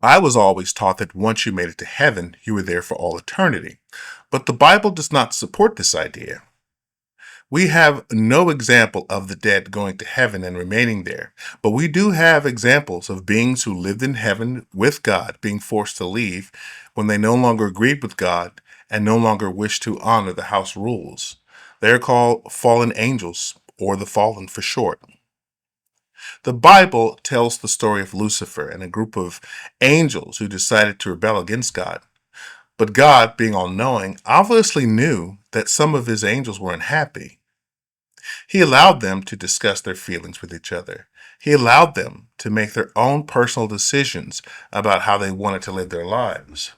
I was always taught that once you made it to heaven, you were there for all eternity. But the Bible does not support this idea. We have no example of the dead going to heaven and remaining there, but we do have examples of beings who lived in heaven with God being forced to leave when they no longer agreed with God and no longer wished to honor the house rules. They are called fallen angels, or the fallen for short. The Bible tells the story of Lucifer and a group of angels who decided to rebel against God. But God, being all knowing, obviously knew that some of his angels were unhappy. He allowed them to discuss their feelings with each other. He allowed them to make their own personal decisions about how they wanted to live their lives.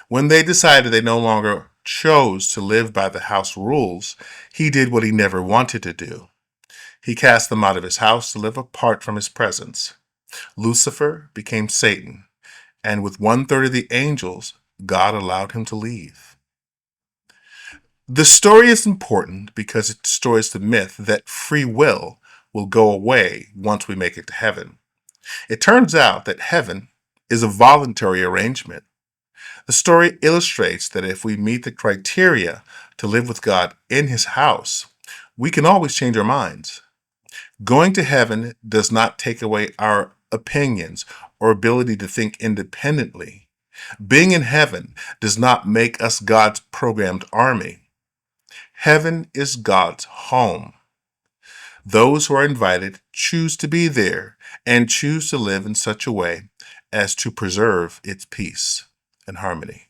When they decided they no longer chose to live by the house rules, he did what he never wanted to do. He cast them out of his house to live apart from his presence. Lucifer became Satan, and with one third of the angels, God allowed him to leave. The story is important because it destroys the myth that free will go away once we make it to heaven. It turns out that heaven is a voluntary arrangement. The story illustrates that if we meet the criteria to live with God in his house, we can always change our minds. Going to heaven does not take away our opinions or ability to think independently. Being in heaven does not make us God's programmed army. Heaven is God's home. Those who are invited choose to be there and choose to live in such a way as to preserve its peace and harmony.